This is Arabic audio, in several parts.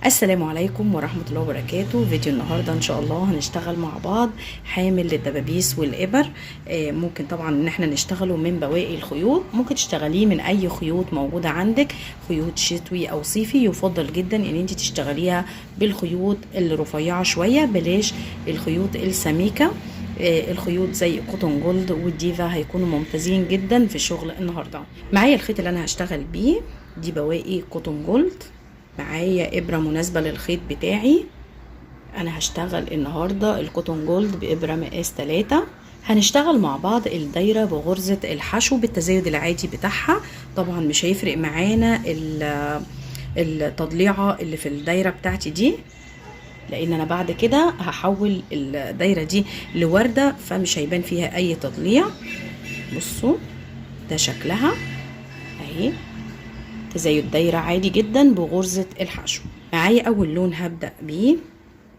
السلام عليكم ورحمة الله وبركاته. فيديو النهاردة ان شاء الله هنشتغل مع بعض حامل للدبابيس والإبر. ممكن طبعا ان احنا نشتغله من بواقي الخيوط، ممكن تشتغليه من اي خيوط موجودة عندك، خيوط شتوي او صيفي. يفضل جدا ان انت تشتغليها بالخيوط الرفيعة شوية، بلاش الخيوط السميكة. الخيوط زي كوتون جولد والديفا هيكونوا ممتازين جدا في شغل النهاردة. معايا الخيط اللي انا هشتغل بيه دي بواقي كوتون جولد، معايا ابرة مناسبة للخيط بتاعي. انا هشتغل النهاردة الكوتون جولد بابرة مقاس 3. هنشتغل مع بعض الدايرة بغرزة الحشو بالتزايد العادي بتاعها. طبعا مش هيفرق معانا التضليعة اللي في الدايرة بتاعتي دي، لان انا بعد كده هحول الدايرة دي لوردة، فمش هيبان فيها اي تضليع. بصوا ده شكلها اهي، تزايد دايرة عادي جدا بغرزة الحشو. معايا اول لون هبدأ بيه،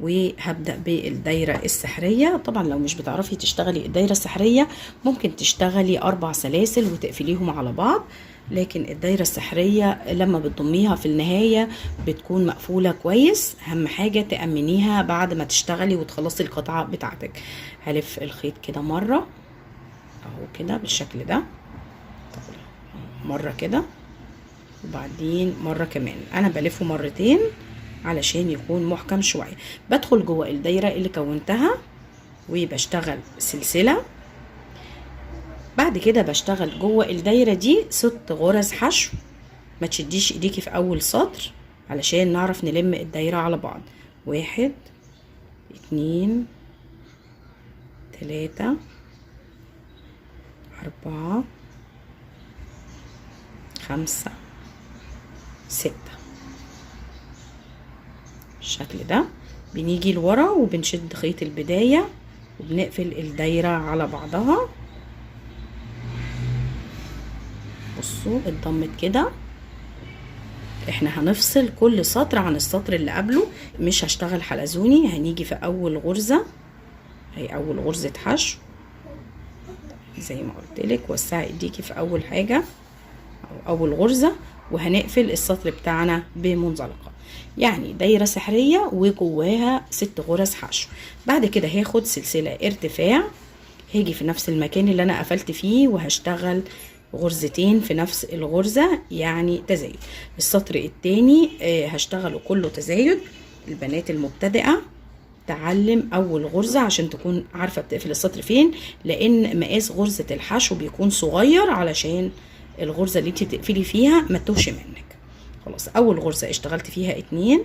وهبدأ بالدايرة السحرية. طبعا لو مش بتعرفي تشتغلي الدايرة السحرية ممكن تشتغلي 4 سلاسل وتقفليهم على بعض، لكن الدايرة السحرية لما بتضميها في النهاية بتكون مقفولة كويس. اهم حاجة تأمنيها بعد ما تشتغلي وتخلصي القطعة بتاعتك. هلف الخيط كده مرة اهو كده بالشكل ده، مرة كده وبعدين مرة كمان. انا بلفه مرتين علشان يكون محكم شوية. بدخل جوه الدايرة اللي كونتها وبشتغل سلسلة. بعد كده بشتغل جوه الدايرة دي 6 غرز حشو. ما تشديش ايديكي في اول سطر علشان نعرف نلم الدايرة على بعض. 1 2 3 4 5 6 بالشكل ده. بنيجي لورا وبنشد خيط البداية وبنقفل الدايرة على بعضها. بصوا اتضمت كده. احنا هنفصل كل سطر عن السطر اللي قبله، مش هشتغل حلزوني. هنيجي في اول غرزة، هي اول غرزة حشو زي ما قلتلك. وسعي ايديكي في اول حاجة او اول غرزة، وهنقفل السطر بتاعنا بمنزلقة، يعني دايرة سحرية وجواها 6 غرز حشو. بعد كده هاخد سلسلة ارتفاع، هاجي في نفس المكان اللي انا قفلت فيه وهشتغل غرزتين في نفس الغرزة، يعني تزايد. السطر التاني هشتغله كله تزايد. البنات المبتدئة تعلم اول غرزة عشان تكون عارفة بتقفل السطر فين، لان مقاس غرزة الحشو بيكون صغير علشان الغرزة اللي انت بتقفلي فيها ما تتوهش منك. خلاص اول غرزة اشتغلت فيها 2،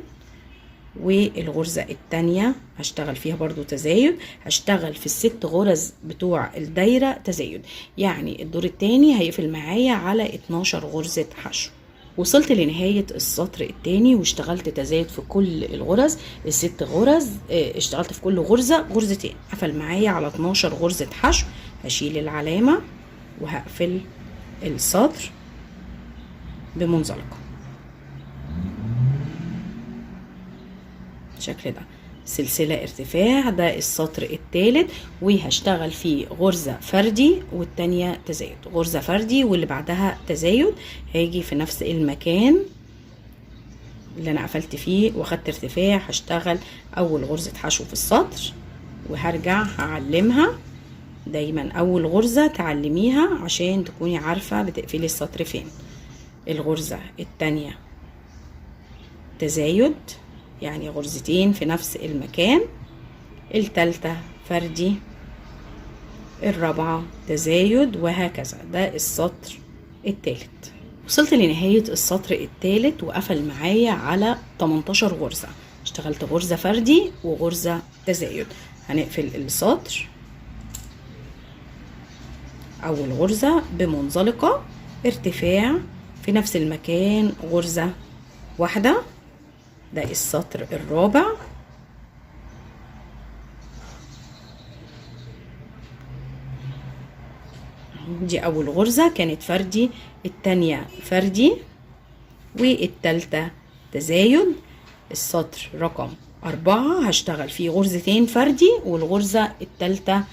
والغرزة التانية هشتغل فيها برضو تزايد. هشتغل في ال6 غرز بتوع الدايرة تزايد، يعني الدور التاني هيقفل معايا على 12 غرزة حشو. وصلت لنهاية السطر التاني واشتغلت تزايد في كل الغرز. ال6 غرز اشتغلت في كل غرزة غرزتين، قفل معايا على 12 غرزة حشو. هشيل العلامة وهقفل السطر بمنزلقة بالشكل ده. سلسلة ارتفاع ده السطر الثالث، وهشتغل فيه غرزة فردي والتانية تزايد، غرزة فردي واللي بعدها تزايد. هاجي في نفس المكان اللي انا قفلت فيه واخدت ارتفاع، هشتغل اول غرزة حشو في السطر وهرجع هعلمها. دايما اول غرزة تعلميها عشان تكوني عارفة بتقفلي السطر فين. الغرزة التانية تزايد، يعني غرزتين في نفس المكان. التالتة فردي، الرابعة تزايد، وهكذا. ده السطر التالت. وصلت لنهاية السطر التالت وقفل معايا على 18 غرزة. اشتغلت غرزة فردي وغرزة تزايد. هنقفل السطر. اول غرزة بمنزلقة ارتفاع في نفس المكان غرزة واحدة. ده السطر الرابع. دي اول غرزة كانت فردي، التانية فردي، والتالتة تزايد. السطر رقم 4 هشتغل فيه غرزتين فردي والغرزة التالتة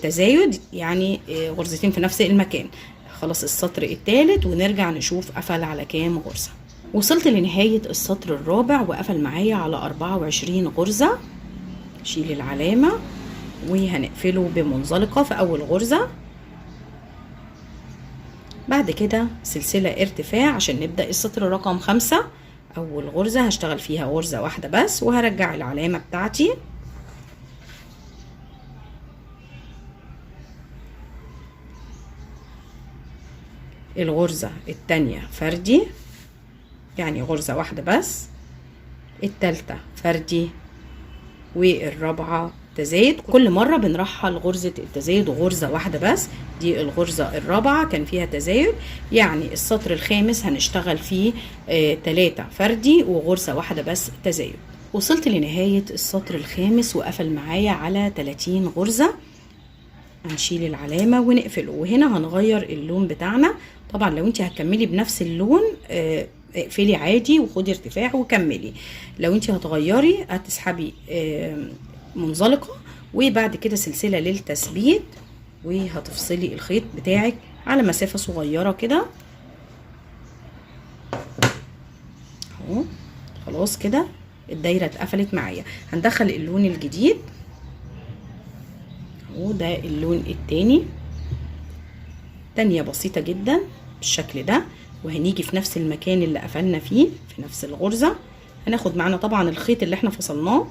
تزايد، يعني غرزتين في نفس المكان. خلاص السطر التالت ونرجع نشوف قفل على كام غرزة. وصلت لنهاية السطر الرابع وقفل معايا على 24 غرزة. شيل العلامة وهنقفله بمنزلقة في أول غرزة. بعد كده سلسلة ارتفاع عشان نبدأ السطر رقم 5. أول غرزة هشتغل فيها غرزة واحدة بس وهرجع العلامة بتاعتي. الغرزة التانية فردي، يعني غرزة واحدة بس. التالتة فردي، والرابعة تزايد. كل مرة بنرحل غرزة التزايد وغرزة واحدة بس. دي الغرزة الرابعة كان فيها تزايد، يعني السطر الخامس هنشتغل فيه 3 فردي وغرزة واحدة بس تزايد. وصلت لنهاية السطر الخامس وقفل معايا على 30 غرزة. هنشيل العلامة ونقفله، وهنا هنغير اللون بتاعنا. طبعا لو انت هتكملي بنفس اللون اقفلي عادي وخدي ارتفاع وكملي. لو انت هتغيري هتسحبي منزلقة وبعد كده سلسلة للتثبيت، وهتفصلي الخيط بتاعك على مسافة صغيرة كده اهو. خلاص كده الدايرة اتقفلت معايا. هندخل اللون الجديد اهو، ده اللون التاني. تانية بسيطة جدا بالشكل ده، وهنيجي في نفس المكان اللي قفلنا فيه في نفس الغرزة. هناخد معانا طبعا الخيط اللي احنا فصلناه،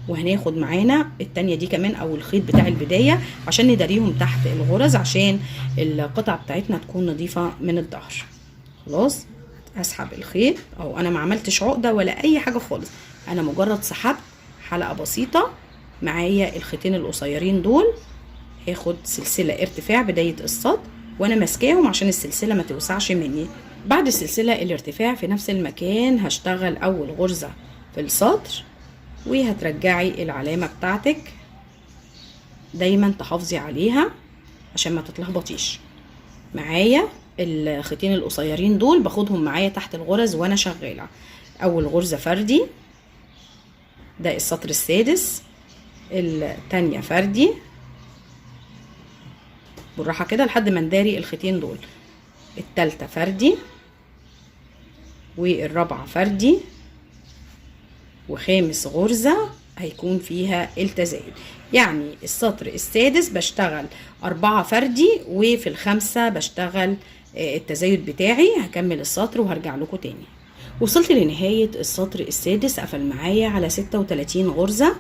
وهناخد معانا التانية دي كمان او الخيط بتاع البداية عشان نداريهم تحت الغرز، عشان القطعة بتاعتنا تكون نظيفة من الظهر. خلاص هسحب الخيط، او انا ما عملتش عقدة ولا اي حاجة خالص، انا مجرد سحبت حلقة بسيطة. معايا الخيطين القصيرين دول، هاخد سلسلة ارتفاع بداية السطر وانا ماسكاهم عشان السلسلة ما توسعش مني. بعد السلسلة الارتفاع في نفس المكان هشتغل اول غرزة في السطر، وهترجعي العلامة بتاعتك دايما تحافظي عليها عشان ما تتلخبطيش. معايا الخيطين القصيرين دول باخدهم معايا تحت الغرز وانا شغالة. اول غرزة فردي، ده السطر السادس. التانية فردي بالراحة كده لحد ما نداري الخيطين دول. التالتة فردي، والرابعة فردي، وخامس غرزة هيكون فيها التزايد. يعني السطر السادس بشتغل 4 فردي، وفي الخامسة بشتغل التزايد بتاعي. هكمل السطر وهرجع لكم تاني. وصلت لنهاية السطر السادس، قفل معايا على 36 غرزة.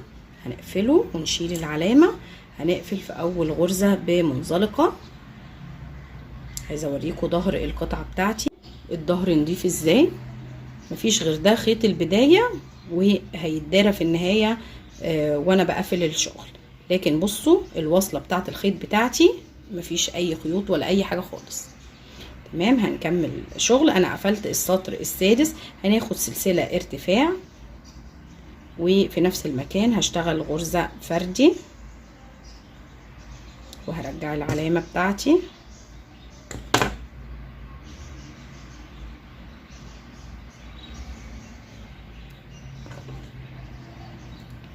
هنقفله ونشيل العلامة. هنقفل في اول غرزة بمنزلقة. عايزة اوريكم ظهر القطعة بتاعتي، الظهر نضيف ازاي، مفيش غير ده خيط البداية وهيتدارى في النهاية وانا بقفل الشغل. لكن بصوا الوصلة بتاعت الخيط بتاعتي مفيش اي خيوط ولا اي حاجة خالص. تمام، هنكمل شغل. انا قفلت السطر السادس، هناخد سلسلة ارتفاع وفي نفس المكان هشتغل غرزة فردي، وهرجع العلامة بتاعتي.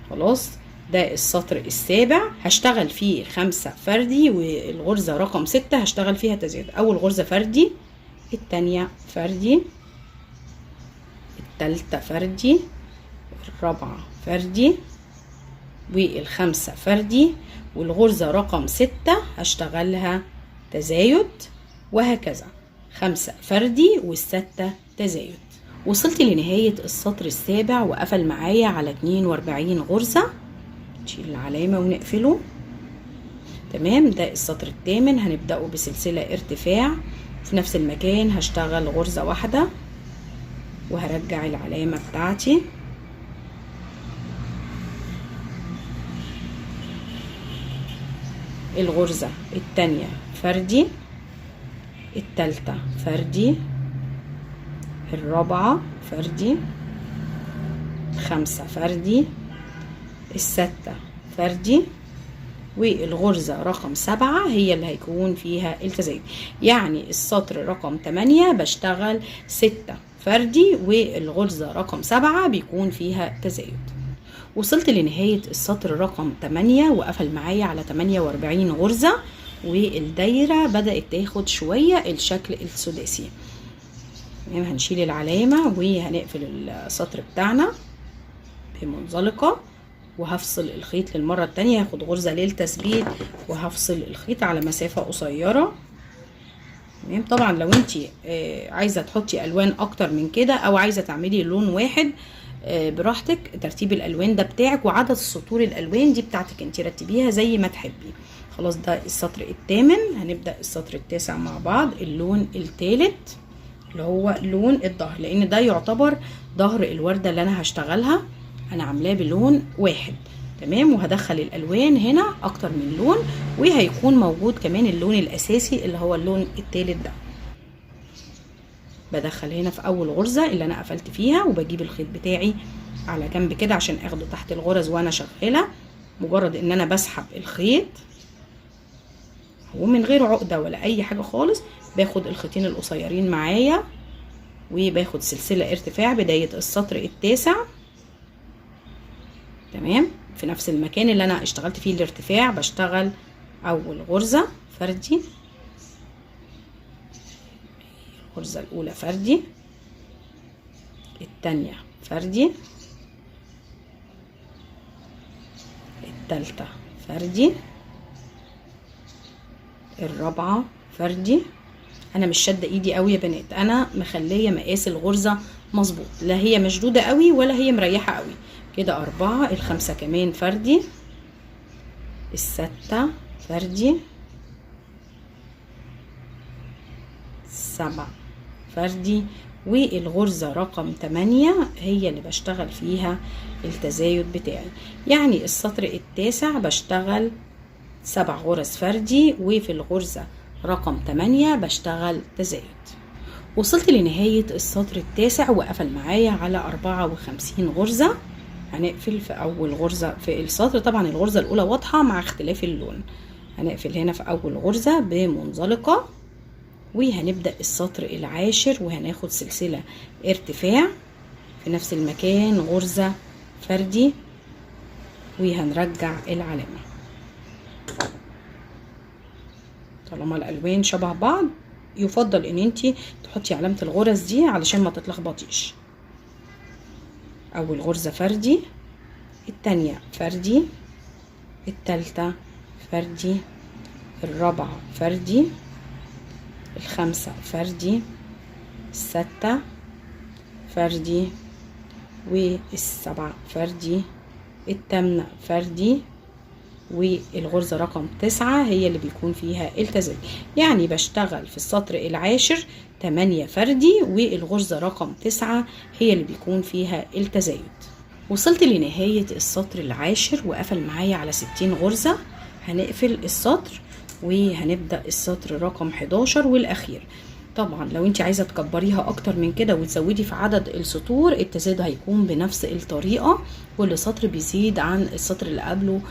خلاص ده السطر السابع، هشتغل فيه 5 فردي، والغرزة رقم 6 هشتغل فيها تزايد. اول غرزة فردي، التانية فردي، التالتة فردي، الرابعة فردي، والخامسة فردي، والغرزة رقم 6 هشتغلها تزايد، وهكذا 5 فردي والستة تزايد. وصلت لنهاية السطر السابع وقفل معايا على 42 غرزة. نشيل العلامة ونقفله. تمام، ده السطر الثامن. هنبدأه بسلسلة ارتفاع، في نفس المكان هشتغل غرزة واحدة وهرجع العلامة بتاعتي. الغرزة التانية فردي، التالتة فردي، الرابعة فردي، الخامسة فردي، الستة فردي، والغرزة رقم 7 هي اللي هيكون فيها التزايد. يعني السطر رقم 8 بشتغل 6 فردي، والغرزة رقم 7 بيكون فيها تزايد. وصلت لنهاية السطر رقم 8 وقفل معايا على 48 غرزة، والدايرة بدأت تاخد شوية الشكل السداسي. تمام. هنشيل العلامة وهنقفل السطر بتاعنا بمنزلقة، وهفصل الخيط للمرة التانية، هاخد غرزة للتثبيت وهفصل الخيط على مسافة قصيرة. تمام. طبعا لو انتي عايزة تحطي الوان اكتر من كده او عايزة تعملي لون واحد براحتك، ترتيب الالوان ده بتاعك، وعدد السطور الالوان دي بتاعتك انتي، رتبيها زي ما تحبي. خلاص ده السطر الثامن. هنبدأ السطر التاسع مع بعض. اللون الثالث اللي هو لون الظهر، لان ده يعتبر ظهر الوردة اللي انا هشتغلها، انا عاملاه بلون واحد. تمام. وهدخل الالوان هنا اكتر من لون، وهيكون موجود كمان اللون الاساسي اللي هو اللون الثالث ده. بدخل هنا في اول غرزة اللي انا قفلت فيها، وبجيب الخيط بتاعي على جنب كده عشان اخده تحت الغرز وانا شغالة. مجرد ان انا بسحب الخيط ومن غير عقدة ولا اي حاجة خالص، باخد الخيطين القصيرين معايا وباخد سلسلة ارتفاع بداية السطر التاسع. تمام. في نفس المكان اللي انا اشتغلت فيه الارتفاع بشتغل اول غرزة فردي، الغرزة الاولى فردي، التانية فردي، التالتة فردي، الرابعة فردي. انا مش شادة ايدي قوي يا بنات، انا مخلية مقاس الغرزة مظبوط، لا هي مشدودة قوي ولا هي مريحة قوي كده. أربعة. الخمسة كمان فردي، الستة فردي، السبعة فردي، والغرزة رقم 8 هي اللي بشتغل فيها التزايد بتاعي. يعني السطر التاسع بشتغل 7 غرز فردي، وفي الغرزة رقم 8 بشتغل تزايد. وصلت لنهاية السطر التاسع وقفل معايا على 54 غرزة. هنقفل في اول غرزة في السطر، طبعا الغرزة الاولى واضحة مع اختلاف اللون. هنقفل هنا في اول غرزة بمنزلقة، وهنبدأ السطر العاشر وهناخد سلسلة ارتفاع في نفس المكان، غرزة فردي، وهنرجع العلامة. طالما الالوان شبه بعض يفضل ان انتي تحطي علامة الغرز دي علشان ما تتلخبطيش. اول غرزة فردي، التانية فردي، التالتة فردي، الرابعة فردي، الخامسة فردي، الستة فردي، والسبعة فردي، التامنة فردي، والغرزة رقم 9 هي اللي بيكون فيها التزايد. يعني بشتغل في السطر العاشر 8 فردي، والغرزة رقم 9 هي اللي بيكون فيها التزايد. وصلت لنهاية السطر العاشر وقفل معايا على 60 غرزة. هنقفل السطر وهنبدأ السطر رقم 11 والأخير. طبعا لو انت عايزة تكبريها اكتر من كده وتزودي في عدد السطور، التزايد هيكون بنفس الطريقة. كل سطر بيزيد عن السطر اللي قبله،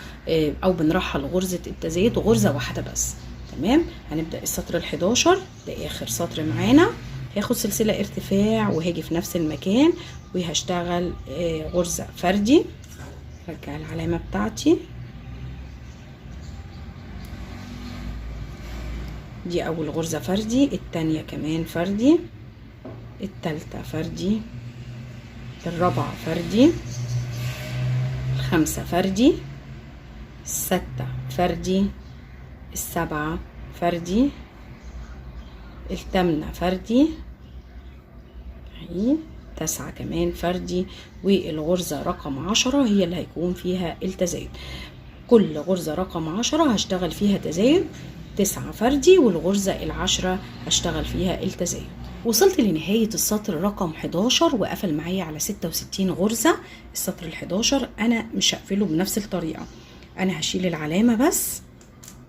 او بنرحل غرزة التزايد غرزة واحدة بس. تمام. هنبدأ السطر ال11 ده اخر سطر معانا. هاخد سلسلة ارتفاع وهاجي في نفس المكان وهشتغل غرزة فردي. رجع العلامة بتاعتي، دي اول غرزة فردي، التانية كمان فردي، التالتة فردي، الرابعة فردي، الخامسة فردي، الستة فردي، السبعة فردي، التامنة فردي، اهي 9 كمان فردي، والغرزة رقم 10 هي اللي هيكون فيها التزايد. كل غرزة رقم 10 هشتغل فيها تزايد 9 فردي، والغرزة ال10 هشتغل فيها التزايد. وصلت لنهاية السطر رقم 11 وقفل معايا على 66 غرزة. السطر ال11 انا مش هقفله بنفس الطريقة، انا هشيل العلامة بس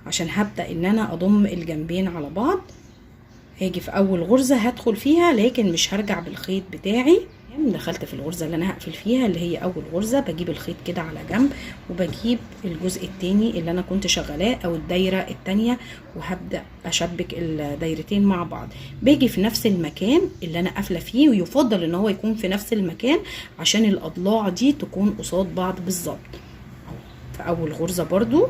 عشان هبدأ ان انا اضم الجنبين على بعض. هاجي في اول غرزة هدخل فيها لكن مش هرجع بالخيط بتاعي. دخلت في الغرزة اللي انا هقفل فيها اللي هي اول غرزة، بجيب الخيط كده على جنب وبجيب الجزء التاني اللي انا كنت شغلاه او الدايرة التانية، وهبدأ اشبك الدايرتين مع بعض. باجي في نفس المكان اللي انا قافله فيه، ويفضل ان هو يكون في نفس المكان عشان الاضلاع دي تكون قصاد بعض بالظبط. في اول غرزة برضو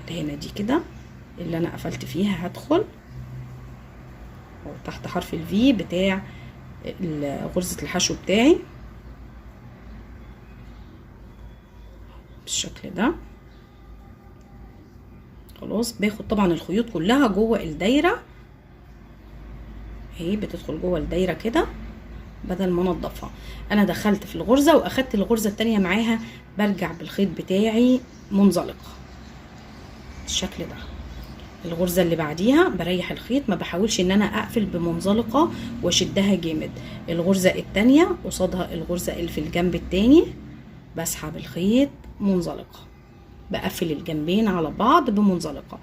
هنا دي كده اللي انا قفلت فيها هدخل اهو تحت حرف الفي بتاع غرزة الحشو بتاعي بالشكل ده. خلاص باخد طبعا الخيوط كلها جوه الدايره اهي، بتدخل جوه الدايره كده بدل ما انضفها. انا دخلت في الغرزه واخدت الغرزه التانيه معاها، برجع بالخيط بتاعي منزلق بالشكل ده. الغرزه اللي بعديها بريح الخيط، ما بحاولش ان انا اقفل بمنزلقه واشدها جامد. الغرزه التانيه قصادها الغرزه اللي في الجنب التاني، بسحب الخيط منزلقه، بقفل الجنبين على بعض بمنزلقه.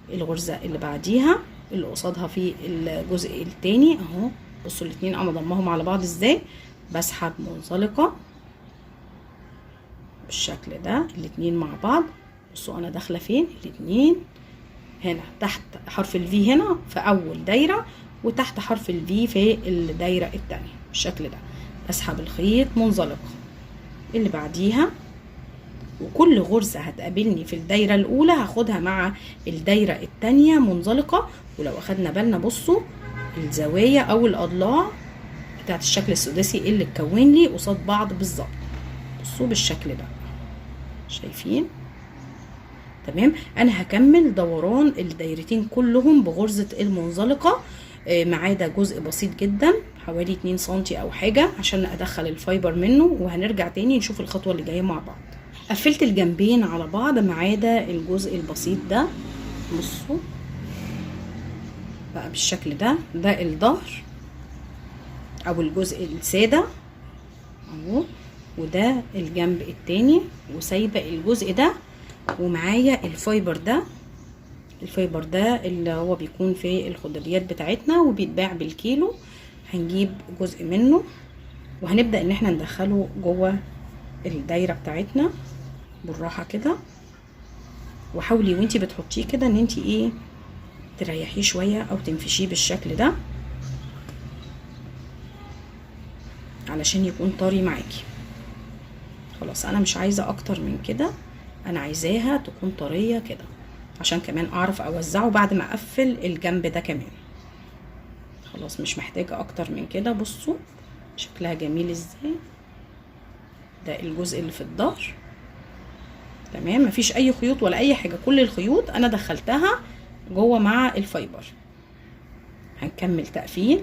الغرزه اللي بعديها اللي قصادها في الجزء التاني اهو، بصوا الاتنين انا ضمهم على بعض ازاي، بسحب منزلقه بالشكل ده الاتنين مع بعض. بصوا انا داخله فين، الاتنين هنا تحت حرف الفي هنا في اول دايره، وتحت حرف الفي في الدايره التانيه بالشكل ده. بسحب الخيط منزلق. اللي بعديها وكل غرزه هتقابلني في الدايره الاولى هاخدها مع الدايره التانيه منزلقه. ولو اخدنا بالنا بصوا الزوايا او الاضلاع بتاعت الشكل السداسي اللي اتكون لي قصاد بعض بالظبط، بصوا بالشكل ده شايفين؟ تمام. انا هكمل دوران الدايرتين كلهم بغرزه المنزلقه ما عدا جزء بسيط جدا حوالي 2 سنتي او حاجه عشان ادخل الفايبر منه، وهنرجع تاني نشوف الخطوه اللي جايه مع بعض. قفلت الجنبين على بعض ما عدا الجزء البسيط ده، بصوا بقى بالشكل ده. ده الظهر او الجزء الساده اهو، وده الجنب التاني، وسايبه الجزء ده ومعايا الفايبر ده. الفايبر ده اللي هو بيكون في الخضريات بتاعتنا وبيتباع بالكيلو، هنجيب جزء منه وهنبدأ ان احنا ندخله جوه الدايرة بتاعتنا بالراحة كده. وحاولي وانتي بتحطيه كده ان انتي ايه تريحيه شوية او تنفشيه بالشكل ده علشان يكون طري معاكي. خلاص انا مش عايزة اكتر من كده، انا عايزاها تكون طرية كده عشان كمان اعرف اوزعه بعد ما اقفل الجنب ده كمان. خلاص مش محتاجة اكتر من كده. بصوا شكلها جميل ازاي. ده الجزء اللي في الظهر تمام، مفيش اي خيوط ولا اي حاجة، كل الخيوط انا دخلتها جوه مع الفايبر. هنكمل تقفيل،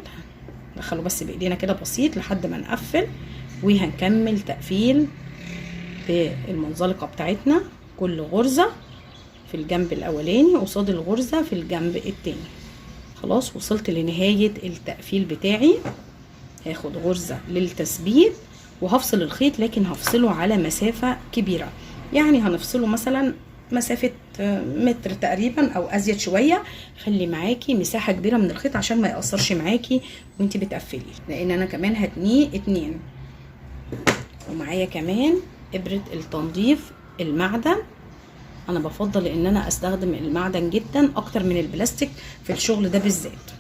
ندخله بس بايدينا كده بسيط لحد ما نقفل، وهنكمل تقفيل بالمنزلقة بتاعتنا. كل غرزة في الجنب الاولاني قصاد الغرزة في الجنب التاني. خلاص وصلت لنهاية التقفيل بتاعي. هاخد غرزة للتثبيت وهفصل الخيط، لكن هفصله على مسافة كبيرة، يعني هنفصله مثلا مسافة متر تقريبا او ازيد شوية. خلي معاكي مساحة كبيرة من الخيط عشان ما يأثرش معاكي وانتي بتقفلي، لان انا كمان هتنيه 2. ومعايا كمان ابرة التنظيف المعدن. انا بفضل ان انا استخدم المعدن جدا اكتر من البلاستيك في الشغل ده بالذات.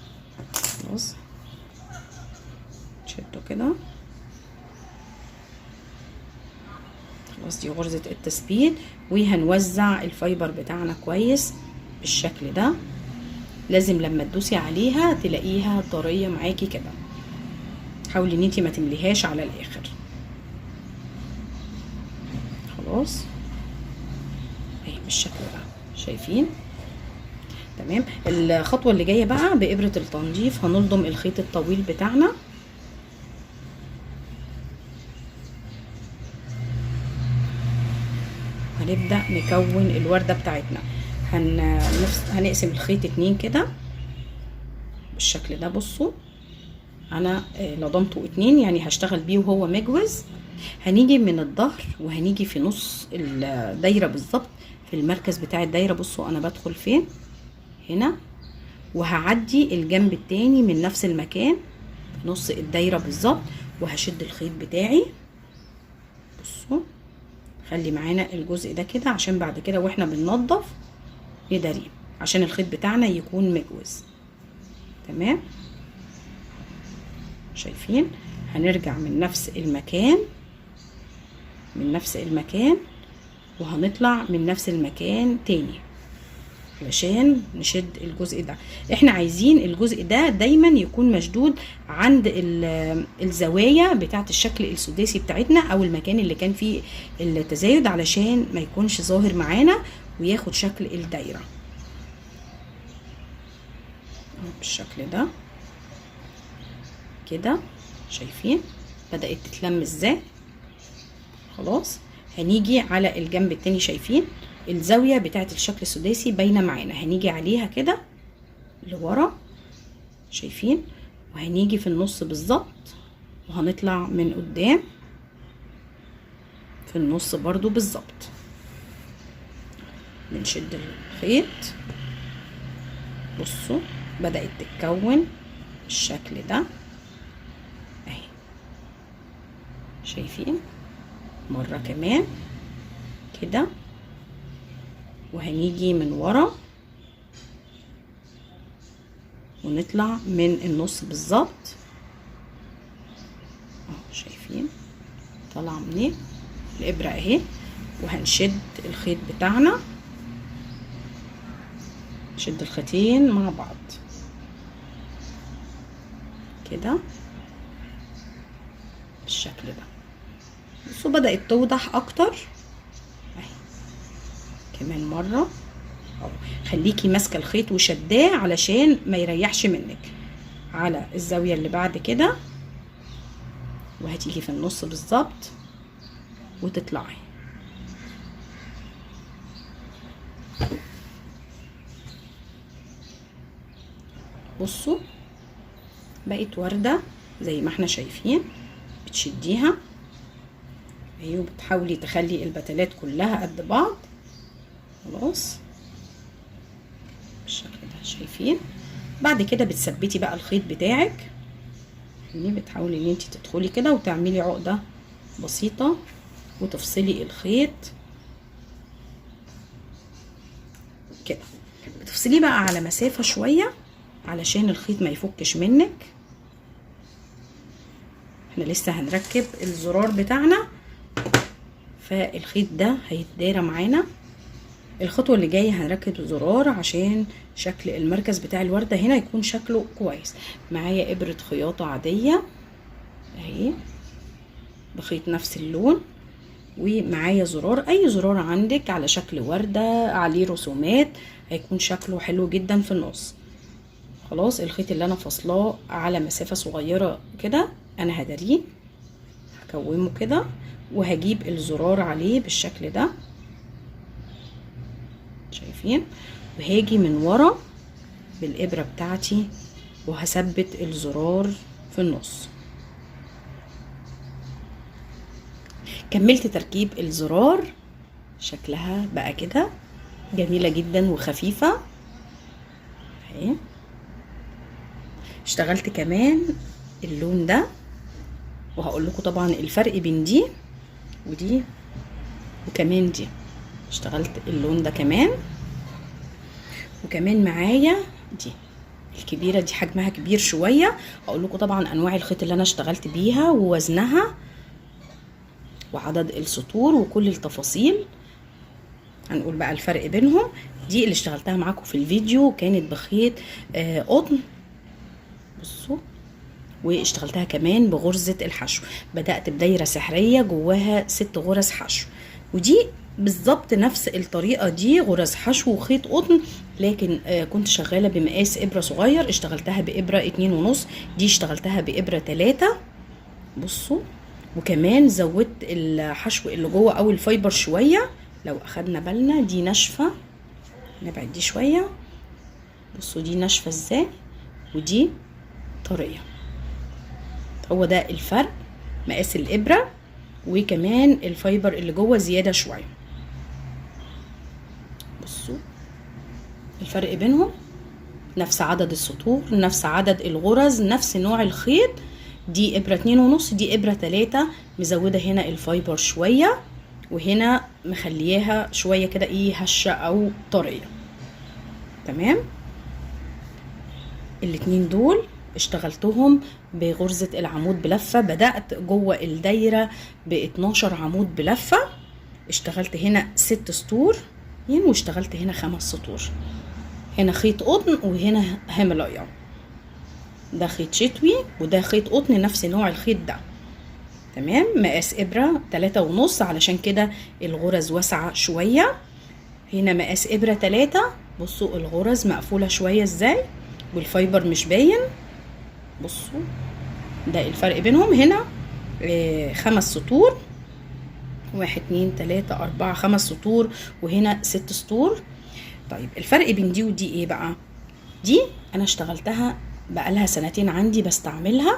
خلاص شدوا كده. خلاص دي غرزة التثبيت، وهنوزع الفايبر بتاعنا كويس بالشكل ده. لازم لما تدوسي عليها تلاقيها طرية معاكي كده، حاولي ان انتي ما تمليهاش على الاخر. خلاص اهي بالشكل ده شايفين؟ تمام. الخطوة اللي جاية بقى بإبرة التنظيف هنلضم الخيط الطويل بتاعنا. هنبدأ نكون الوردة بتاعتنا. هنقسم الخيط 2 كده بالشكل ده. بصوا انا لضمته 2، يعني هشتغل بيه وهو مجوز. هنيجي من الظهر وهنيجي في نص الدايرة بالظبط في المركز بتاع الدايرة. بصوا انا بدخل فين هنا، وهعدي الجنب التاني من نفس المكان في نص الدايرة بالظبط، وهشد الخيط بتاعي. بصوا خلي معانا الجزء ده كده عشان بعد كده واحنا بننضف نداريه، عشان الخيط بتاعنا يكون مجوز. تمام شايفين؟ هنرجع من نفس المكان وهنطلع من نفس المكان تاني، علشان نشد الجزء ده. احنا عايزين الجزء ده دايما يكون مشدود عند الزوايا بتاعه الشكل السداسي بتاعتنا، او المكان اللي كان فيه التزايد، علشان ما يكونش ظاهر معانا وياخد شكل الدايره بالشكل ده كده. شايفين بدأت تتلم ازاي؟ خلاص هنيجي على الجنب التاني، شايفين الزاوية بتاعت الشكل السداسي باينة معانا، هنيجي عليها كده لورا، شايفين؟ وهنيجي في النص بالظبط، وهنطلع من قدام في النص برضو بالظبط. بنشد الخيط، بصوا بدأت تتكون بالشكل ده اهي، شايفين؟ مرة كمان كده، وهنيجي من ورا ونطلع من النص بالظبط اهو، شايفين؟ طالعة منين الإبرة اهي، وهنشد الخيط بتاعنا، نشد الخيطين مع بعض كده بالشكل ده. بصوا بدأت توضح اكتر اهي. كمان مرة اهو، خليكي ماسكه الخيط وشداه علشان ما يريحش منك. على الزاويه اللي بعد كده، وهتيجي في النص بالظبط وتطلعي. بصوا بقت ورده زي ما احنا شايفين، بتشديها اهي وبتحاولي تخلي البتلات كلها قد بعض. خلاص بالشكل ده، شايفين؟ بعد كده بتثبتي بقى الخيط بتاعك، بتحاولي ان انت تدخلي كده وتعملي عقده بسيطه وتفصلي الخيط كده. بتفصليه بقى على مسافه شويه علشان الخيط ما يفكش منك. احنا لسه هنركب الزرار بتاعنا، فالخيط ده هيتدارى معانا. الخطوه اللي جايه هنركب الزرار عشان شكل المركز بتاع الورده هنا يكون شكله كويس. معايا ابره خياطه عاديه اهي بخيط نفس اللون، ومعايا زرار، اي زرار عندك على شكل ورده عليه رسومات هيكون شكله حلو جدا في النص. خلاص الخيط اللي انا فاصلاه على مسافه صغيره كده انا هداريه، هكومه كده وهجيب الزرار عليه بالشكل ده، شايفين؟ وهاجي من ورا بالابره بتاعتي وهثبت الزرار في النص. كملت تركيب الزرار، شكلها بقى كده جميله جدا وخفيفه اهي. اشتغلت كمان اللون ده، وهقول لكم طبعا الفرق بين دي ودي وكمان دي. اشتغلت اللون ده كمان، وكمان معايا دي الكبيره دي حجمها كبير شويه. اقول لكم طبعا انواع الخيط اللي انا اشتغلت بيها ووزنها وعدد السطور وكل التفاصيل. هنقول بقى الفرق بينهم. دي اللي اشتغلتها معاكم في الفيديو كانت بخيط قطن، بصوا، واشتغلتها كمان بغرزة الحشو. بدأت بدايرة سحرية جواها 6 غرز حشو، ودي بالظبط نفس الطريقة دي غرز حشو وخيط قطن، لكن كنت شغالة بمقاس إبرة صغير، اشتغلتها بإبرة 2.5، دي اشتغلتها بإبرة 3. بصوا، وكمان زودت الحشو اللي جوه او الفايبر شوية. لو اخدنا بالنا دي ناشفة، نبعد دي شوية، بصوا دي ناشفة ازاي ودي طرية. هو ده الفرق، مقاس الابرة وكمان الفايبر اللي جوه زيادة شوية. بصوا الفرق بينهم، نفس عدد السطور، نفس عدد الغرز، نفس نوع الخيط. دي ابرة 2.5، دي ابرة 3، مزودة هنا الفايبر شوية وهنا مخلياها شوية كده ايه هشة او طرية. تمام. الاتنين دول اشتغلتهم بغرزة العمود بلفة. بدأت جوه الدايرة ب12 عمود بلفة، اشتغلت هنا 6 سطور واشتغلت هنا 5 سطور. هنا خيط قطن وهنا هيمالايا، ده خيط شتوي وده خيط قطن نفس نوع الخيط ده. تمام. مقاس ابرة 3.5 علشان كده الغرز واسعة شوية. هنا مقاس ابرة 3. بصوا الغرز مقفولة شوية ازاي والفايبر مش باين. بصوا ده الفرق بينهم. هنا 5 سطور، 1 2 3 4 5 سطور، وهنا 6 سطور. طيب الفرق بين دي ودي ايه بقى؟ دي انا اشتغلتها بقالها سنتين عندي بستعملها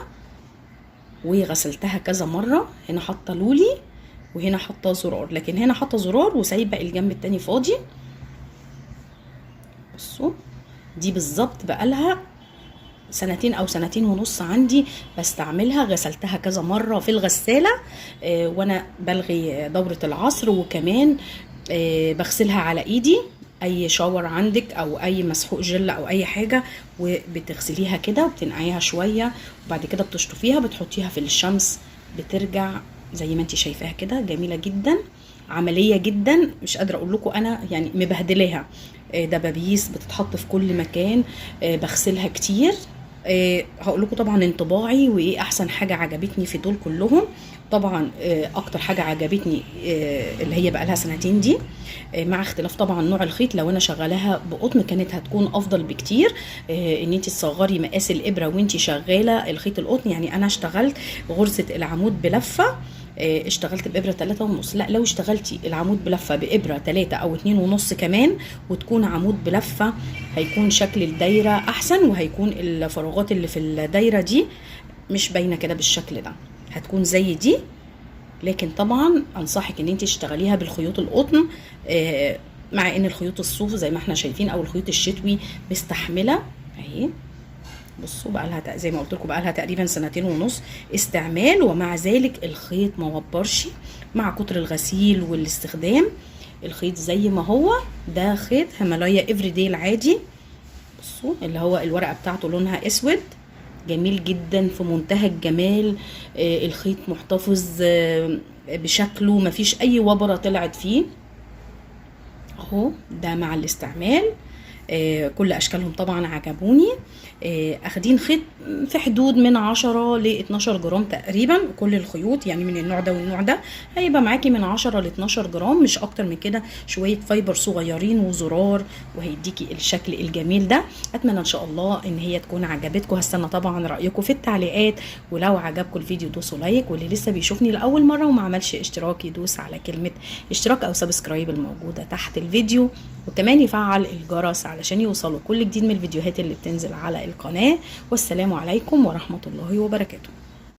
وغسلتها كذا مرة. هنا حاطه لولي وهنا حاطه زرار، لكن هنا حاطه زرار وسايبه الجنب التاني فاضي. بصوا دي بالظبط بقالها سنتين او سنتين ونص عندي بستعملها، غسلتها كذا مرة في الغسالة وانا بلغي دورة العصر، وكمان بغسلها على ايدي. اي شاور عندك او اي مسحوق جل او اي حاجة وبتغسليها كده وبتنقعيها شوية وبعد كده بتشطفيها بتحطيها في الشمس بترجع زي ما انت شايفاها كده. جميلة جدا، عملية جدا، مش قادرة اقول لكم انا يعني مبهدلاها. دبابيس بتتحط في كل مكان، بغسلها كتير. هقول لكم طبعا انطباعي وايه احسن حاجه عجبتني في دول كلهم. طبعا اكتر حاجه عجبتني اللي هي بقى لها سنتين دي، مع اختلاف طبعا نوع الخيط. لو انا شغلاها بقطن كانت هتكون افضل بكتير، ان انت تصغري مقاس الابره وانت شغاله الخيط القطن. يعني انا اشتغلت غرزه العمود بلفه، اشتغلت بإبرة 3.5. لا لو اشتغلتي العمود بلفة بإبرة 3 أو 2.5 كمان وتكون عمود بلفة هيكون شكل الدايرة أحسن، وهيكون الفراغات اللي في الدايرة دي مش باينة كده بالشكل ده، هتكون زي دي. لكن طبعا أنصحك ان انت تشتغليها بالخيوط القطن، مع ان الخيوط الصوف زي ما احنا شايفين او الخيوط الشتوي مستحملة اهي. بصوا بقى لها زي ما قلت لكم بقى لها تقريبا سنتين ونص استعمال، ومع ذلك الخيط ما وبرش مع كتر الغسيل والاستخدام. الخيط زي ما هو، ده خيط هيمالايا افريداي العادي. بصوا اللي هو الورقه بتاعته لونها اسود، جميل جدا في منتهى الجمال. الخيط محتفظ بشكله، مفيش اي وبره طلعت فيه اهو. ده مع الاستعمال كل اشكالهم طبعا عجبوني. اخدين خيط في حدود من 10 ل 12 جرام تقريبا. كل الخيوط يعني من النوع ده والنوع ده هيبقى معاكي من 10 ل 12 جرام، مش اكتر من كده. شويه فايبر صغيرين وزرار وهيديكي الشكل الجميل ده. اتمنى ان شاء الله ان هي تكون عجبتكم. هستنى طبعا رايكم في التعليقات، ولو عجبكم الفيديو دوسوا لايك، واللي لسه بيشوفني لاول مره وما عملش اشتراك يدوس على كلمه اشتراك او سبسكرايب الموجوده تحت الفيديو، وكمان يفعل الجرس علشان يوصلوا كل جديد من الفيديوهات اللي بتنزل على القناه. والسلام عليكم ورحمه الله وبركاته.